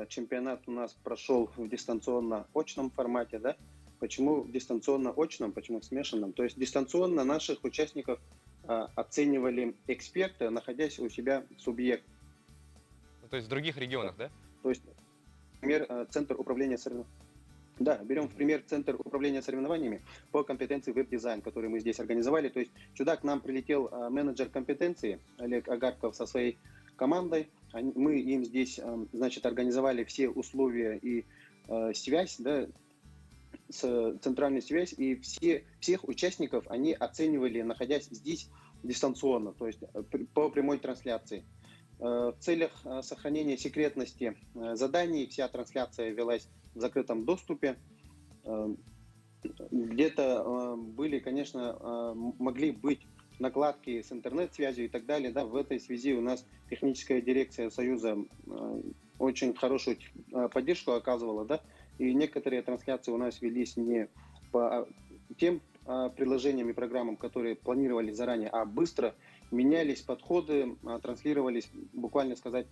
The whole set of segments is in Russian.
чемпионат у нас прошел в дистанционно-очном формате, да? Почему в дистанционно-очном, почему в смешанном? То есть дистанционно наших участников оценивали эксперты, находясь у себя в субъекте. Ну, то есть в других регионах, да? То есть, например, Центр управления соревнованиями. Да, берем в Мгм. пример Центр управления соревнованиями по компетенции веб-дизайн, который мы здесь организовали. То есть сюда к нам прилетел менеджер компетенции Олег Агарков со своей командой. Мы им здесь, значит, организовали все условия и связь, да, центральную связь, и всех участников они оценивали, находясь здесь дистанционно, то есть по прямой трансляции. В целях сохранения секретности заданий вся трансляция велась в закрытом доступе. Где-то были, конечно, могли быть накладки с интернет-связью и так далее. Да, в этой связи у нас техническая дирекция Союза очень хорошую поддержку оказывала, да, и некоторые трансляции у нас велись не по тем приложениям и программам, которые планировали заранее, а быстро менялись подходы, транслировались, буквально сказать,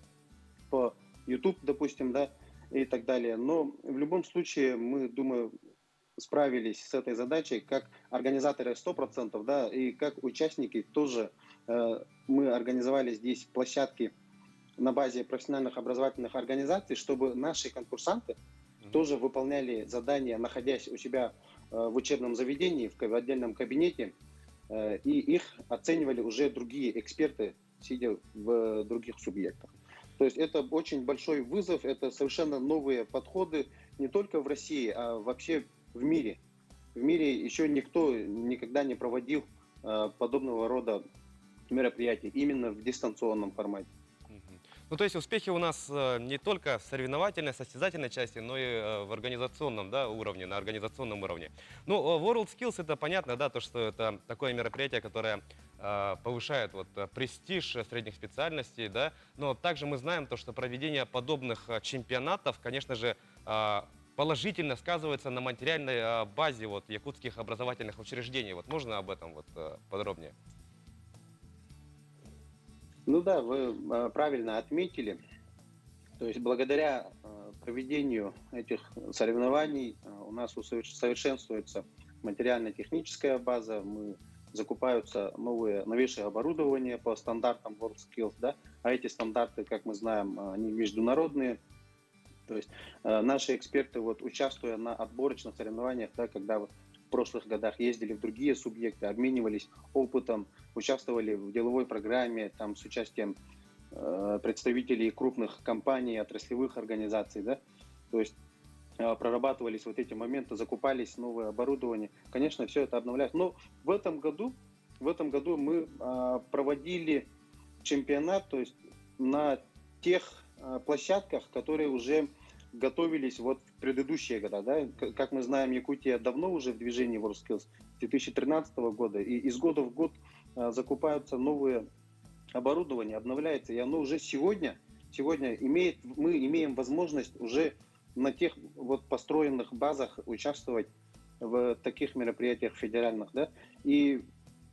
по YouTube, допустим, да, и так далее. Но в любом случае, мы, думаю, справились с этой задачей, как организаторы 100%, да, и как участники тоже. Мы организовали здесь площадки на базе профессиональных образовательных организаций, чтобы наши конкурсанты Мгм. тоже выполняли задания, находясь у себя в учебном заведении, в отдельном кабинете, и их оценивали уже другие эксперты, сидя в других субъектах. То есть это очень большой вызов, это совершенно новые подходы не только в России, а вообще в мире. В мире еще никто никогда не проводил подобного рода мероприятий именно в дистанционном формате. Мгм. Ну, то есть успехи у нас не только в соревновательной, состязательной части, но и в организационном, да, уровне, на организационном уровне. Ну, WorldSkills это понятно, да, то, что это такое мероприятие, которое повышает вот, престиж средних специальностей, да, но также мы знаем то, что проведение подобных чемпионатов, конечно же, положительно сказывается на материальной базе вот, якутских образовательных учреждений. Вот можно об этом вот, подробнее? Ну да, вы правильно отметили. То есть благодаря проведению этих соревнований у нас совершенствуется материально-техническая база, мы закупаются новейшее оборудование по стандартам WorldSkills, да, а эти стандарты, как мы знаем, они международные. То есть наши эксперты, вот, участвуя на отборочных соревнованиях, да, когда вот в прошлых годах ездили в другие субъекты, обменивались опытом, участвовали в деловой программе там, с участием представителей крупных компаний, отраслевых организаций, да, то есть прорабатывались вот эти моменты, закупались новое оборудование. Конечно, все это обновлялось. Но в этом году мы проводили чемпионат, то есть на тех площадках, которые уже готовились вот в предыдущие года. Да? Как мы знаем, Якутия давно уже в движении WorldSkills с 2013 года, и из года в год закупаются новые оборудование, обновляется, и оно уже сегодня мы имеем возможность уже на тех вот построенных базах участвовать в таких мероприятиях федеральных, да, и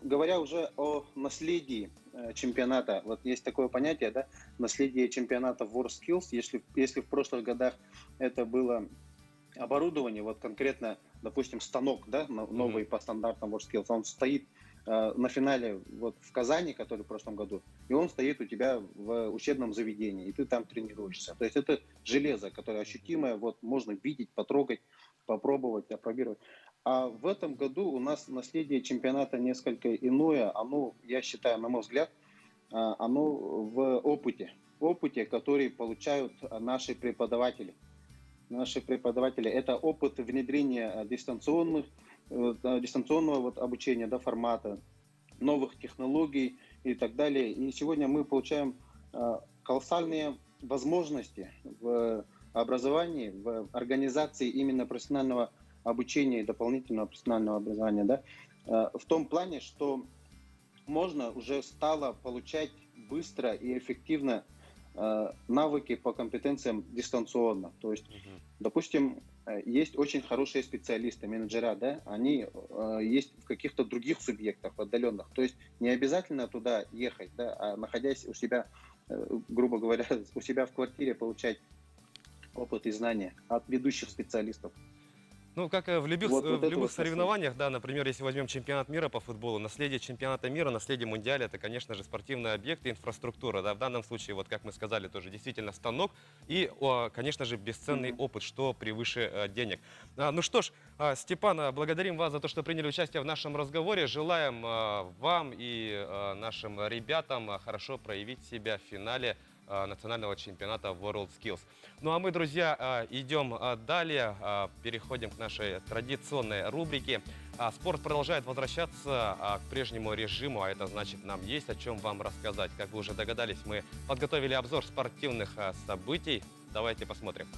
говоря уже о наследии чемпионата, вот есть такое понятие, да, наследие чемпионата WorldSkills, если в прошлых годах это было оборудование, вот конкретно, допустим, станок, да, Мгм. новый по стандартам WorldSkills, он стоит на финале вот в Казани, который в прошлом году, и он стоит у тебя в учебном заведении, и ты там тренируешься. То есть это железо, которое ощутимое, вот можно видеть, потрогать, попробовать, опробировать. А в этом году у нас наследие чемпионата несколько иное. Оно, я считаю, на мой взгляд, оно в опыте, который получают наши преподаватели. Наши преподаватели. Это опыт внедрения дистанционного вот обучения, да, формата, новых технологий и так далее. И сегодня мы получаем колоссальные возможности в образовании, в организации именно профессионального обучения и дополнительного профессионального образования, да, в том плане, что можно уже стало получать быстро и эффективно навыки по компетенциям дистанционно. То есть, Мгм. допустим, есть очень хорошие специалисты, менеджера, да, они есть в каких-то других субъектах отдаленных. То есть не обязательно туда ехать, да, а находясь у себя, грубо говоря, у себя в квартире получать опыт и знания от ведущих специалистов. Ну, как в любых, Вот в это любых вот соревнованиях, да, например, если возьмем чемпионат мира по футболу, наследие чемпионата мира, наследие мундиаля, это, конечно же, спортивные объекты, инфраструктура, да, в данном случае, вот как мы сказали, тоже действительно станок и, конечно же, бесценный опыт, что превыше денег. Ну что ж, Степан, благодарим вас за то, что приняли участие в нашем разговоре, желаем вам и нашим ребятам хорошо проявить себя в финале национального чемпионата WorldSkills. Ну а мы, друзья, идем далее, переходим к нашей традиционной рубрике. Спорт продолжает возвращаться к прежнему режиму, а это значит, нам есть о чем вам рассказать. Как вы уже догадались, мы подготовили обзор спортивных событий. Давайте посмотрим.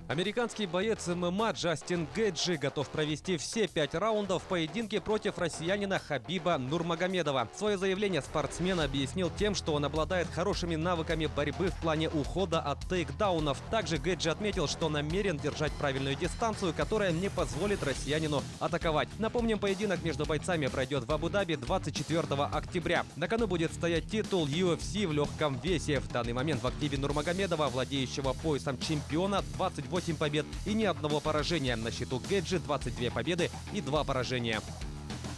Американский боец ММА Джастин Гейджи готов провести все 5 раундов в поединке против россиянина Хабиба Нурмагомедова. Свое заявление спортсмен объяснил тем, что он обладает хорошими навыками борьбы в плане ухода от тейкдаунов. Также Гейджи отметил, что намерен держать правильную дистанцию, которая не позволит россиянину атаковать. Напомним, поединок между бойцами пройдет в Абу-Даби 24 октября. На кону будет стоять титул UFC в легком весе. В данный момент в активе Нурмагомедова, владеющего поясом чемпиона, 28 побед и ни одного поражения. На счету Гейджи 22 победы и 2 поражения.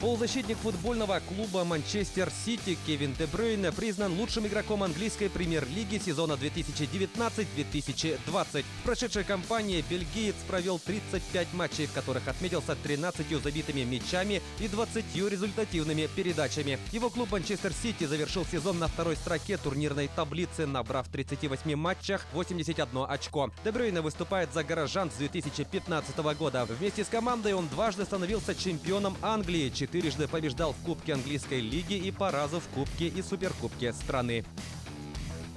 Полузащитник футбольного клуба «Манчестер Сити» Кевин Де Брюйне признан лучшим игроком английской премьер-лиги сезона 2019-2020. В прошедшей кампании бельгиец провел 35 матчей, в которых отметился 13 забитыми мячами и 20 результативными передачами. Его клуб «Манчестер Сити» завершил сезон на второй строке турнирной таблицы, набрав в 38 матчах 81 очко. Де Брюйне выступает за горожан с 2015 года. Вместе с командой он дважды становился чемпионом Англии, 4-жды побеждал в Кубке английской лиги и по разу в Кубке и Суперкубке страны.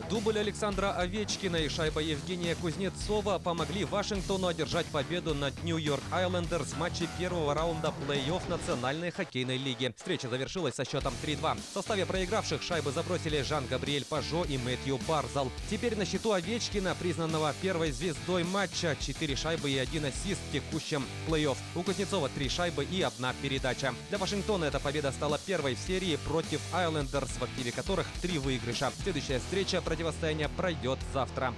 Дубль Александра Овечкина и шайба Евгения Кузнецова помогли Вашингтону одержать победу над Нью-Йорк Айлендерс в матче первого раунда плей-офф Национальной хоккейной лиги. Встреча завершилась со счетом 3-2. В составе проигравших шайбы забросили Жан-Габриэль Пажо и Мэтью Барзал. Теперь на счету Овечкина, признанного первой звездой матча, 4 шайбы и 1 ассист в текущем плей-офф. У Кузнецова 3 шайбы и 1 передача. Для Вашингтона эта победа стала первой в серии против Айлендерс, в активе которых 3 выигрыша. Следующая встреча противостояния пройдет завтра.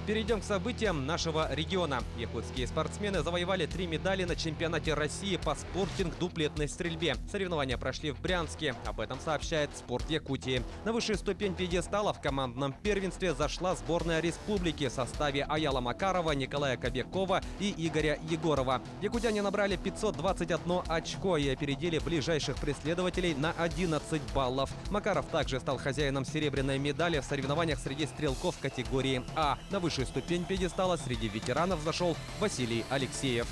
Перейдем к событиям нашего региона. Якутские спортсмены завоевали 3 медали на чемпионате России по спортинг-дуплетной стрельбе. Соревнования прошли в Брянске. Об этом сообщает «Спорт Якутии». На высшую ступень пьедестала в командном первенстве зашла сборная республики в составе Аяла Макарова, Николая Кобякова и Игоря Егорова. Якутяне набрали 521 очко и опередили ближайших преследователей на 11 баллов. Макаров также стал хозяином серебряной медали в соревнованиях среди стрелков категории А. На высшую ступень пьедестала среди ветеранов зашел Василий Алексеев.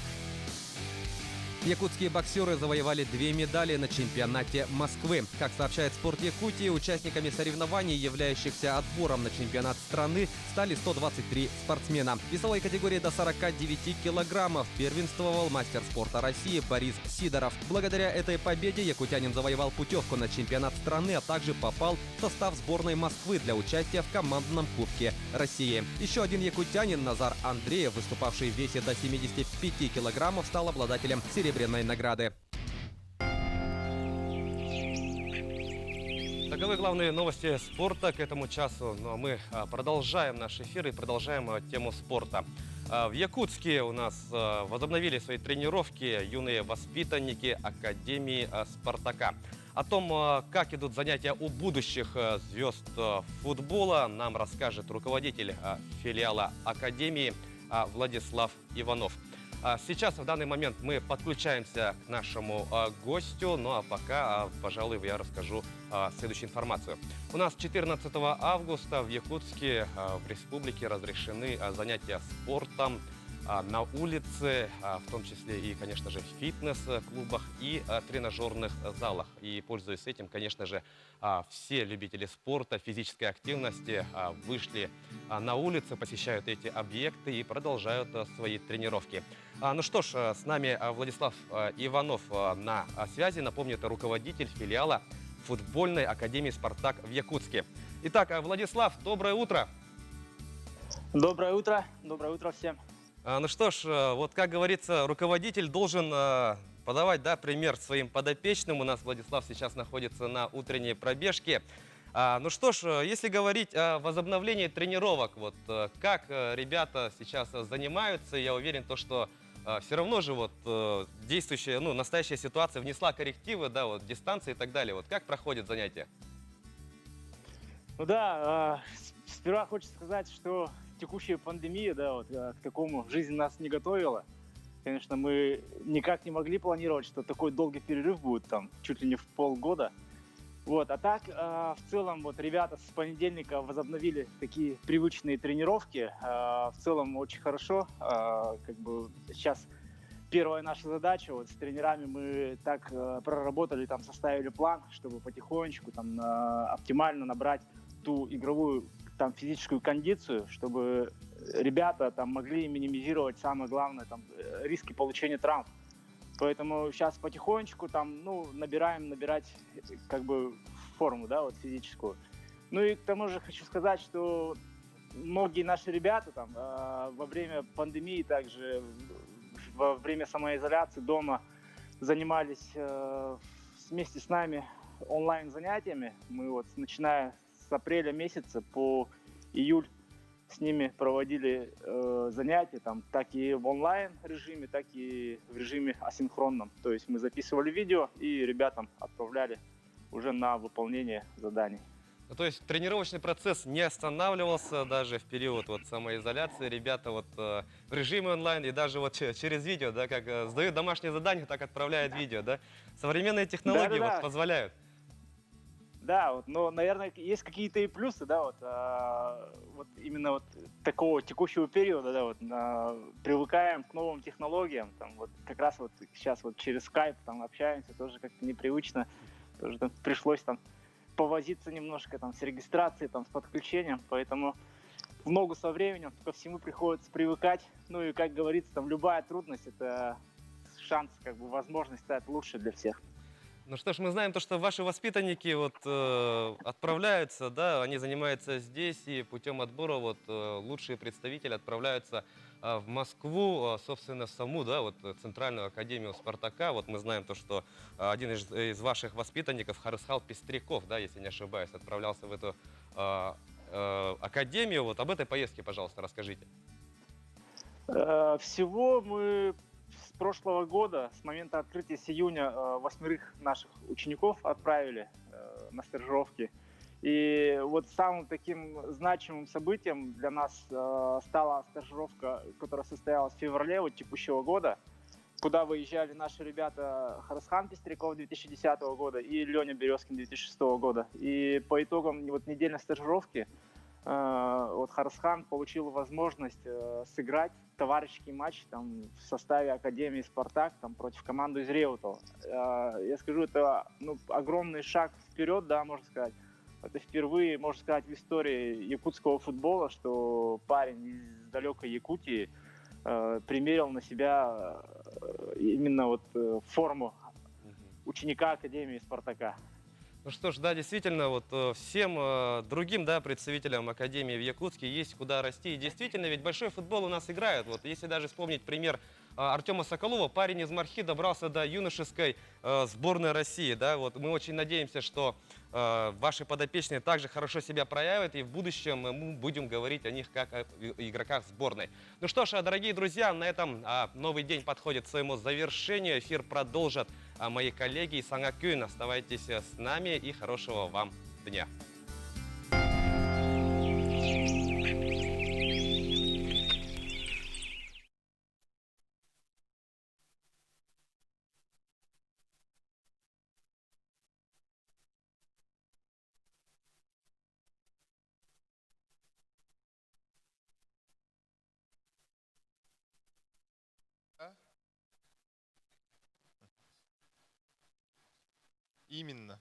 Якутские боксеры завоевали 2 медали на чемпионате Москвы. Как сообщает «Спорт Якутии», участниками соревнований, являющихся отбором на чемпионат страны, стали 123 спортсмена. В весовой категории до 49 килограммов первенствовал мастер спорта России Борис Сидоров. Благодаря этой победе якутянин завоевал путевку на чемпионат страны, а также попал в состав сборной Москвы для участия в командном Кубке России. Еще один якутянин, Назар Андреев, выступавший в весе до 75 килограммов, стал обладателем серебряной награды. Таковы главные новости спорта к этому часу. Но мы продолжаем наш эфир и продолжаем тему спорта. В Якутске у нас возобновили свои тренировки юные воспитанники Академии «Спартака». О том, как идут занятия у будущих звезд футбола, нам расскажет руководитель филиала Академии Владислав Иванов. Сейчас, в данный момент, мы подключаемся к нашему гостю, ну а пока, пожалуй, я расскажу следующую информацию. У нас 14 августа в Якутске, в республике, разрешены занятия спортом на улице, в том числе и, конечно же, в фитнес-клубах и тренажерных залах. И, пользуясь этим, конечно же, все любители спорта, физической активности вышли на улицы, посещают эти объекты и продолжают свои тренировки. Ну что ж, с нами Владислав Иванов на связи. Напомню, это руководитель филиала футбольной академии «Спартак» в Якутске. Итак, Владислав, доброе утро. Доброе утро всем. Ну что ж, вот как говорится, руководитель должен подавать, да, пример своим подопечным. У нас Владислав сейчас находится на утренней пробежке. Ну что ж, если говорить о возобновлении тренировок, вот как ребята сейчас занимаются, я уверен, то, что все равно же вот действующая, ну, настоящая ситуация внесла коррективы, да, вот дистанции и так далее. Вот как проходят занятия? Ну да, сперва хочется сказать, что текущая пандемия, да, вот к такому жизнь нас не готовила. Конечно, мы никак не могли планировать, что такой долгий перерыв будет там чуть ли не в полгода. Вот, а так, в целом, вот ребята с понедельника возобновили такие привычные тренировки. В целом очень хорошо. Как бы сейчас первая наша задача, вот с тренерами мы так проработали, там составили план, чтобы потихонечку там оптимально набрать ту игровую там физическую кондицию, чтобы ребята там могли минимизировать самое главное там риски получения травм. Поэтому сейчас потихонечку там, ну, набирать как бы форму, да, вот физическую. Ну и к тому же хочу сказать, что многие наши ребята там во время пандемии также во время самоизоляции дома занимались вместе с нами онлайн занятиями. Мы вот начиная с апреля месяца по июль с ними проводили занятия, там, так и в онлайн режиме, так и в режиме асинхронном. То есть мы записывали видео и ребятам отправляли уже на выполнение заданий. Ну, то есть тренировочный процесс не останавливался даже в период вот самоизоляции. Ребята вот в режиме онлайн и даже вот через видео, да, как сдают домашнее задание, так отправляют видео, да. Современные технологии вот Да-да-да. позволяют. Да, вот, но, наверное, есть какие-то и плюсы, да, вот, вот именно вот такого текущего периода, да, вот, привыкаем к новым технологиям, там, вот, как раз вот сейчас вот через Skype там общаемся, тоже как-то непривычно, тоже там пришлось там повозиться немножко там с регистрацией, там, с подключением, поэтому в ногу со временем ко всему приходится привыкать, ну и, как говорится, там, любая трудность — это шанс, как бы, возможность стать лучше для всех. Ну что ж, мы знаем то, что ваши воспитанники вот отправляются, да, они занимаются здесь, и путем отбора вот лучшие представители отправляются в Москву, собственно, в саму, да, вот Центральную академию Спартака. Вот мы знаем то, что один из ваших воспитанников, Харысхал Пестряков, да, если не ошибаюсь, отправлялся в эту академию. Вот об этой поездке, пожалуйста, расскажите. Всего мы с прошлого года, с момента открытия с июня, 8 наших учеников отправили на стажировки. И вот самым таким значимым событием для нас стала стажировка, которая состоялась в феврале вот текущего года, куда выезжали наши ребята Харысхан Пестряков 2010 года и Леня Березкин 2006 года. И по итогам вот недельной стажировки вот Харысхан получил возможность сыграть товарищеский матч там, в составе Академии «Спартак» там, против команды из Реутова. Я скажу, это ну, огромный шаг вперед, да, можно сказать. Это впервые, можно сказать, в истории якутского футбола, что парень из далекой Якутии примерил на себя именно вот форму ученика Академии «Спартака». Ну что ж, да, действительно, вот всем другим, да, представителям Академии в Якутске есть куда расти. И действительно, ведь большой футбол у нас играют. Вот если даже вспомнить пример Артема Соколова, парень из Мархи добрался до юношеской сборной России, да, вот мы очень надеемся, что ваши подопечные также хорошо себя проявят, и в будущем мы будем говорить о них как о игроках сборной. Ну что ж, дорогие друзья, на этом новый день подходит к своему завершению. Эфир продолжат мои коллеги из Сангакюн. Оставайтесь с нами и хорошего вам дня. Именно.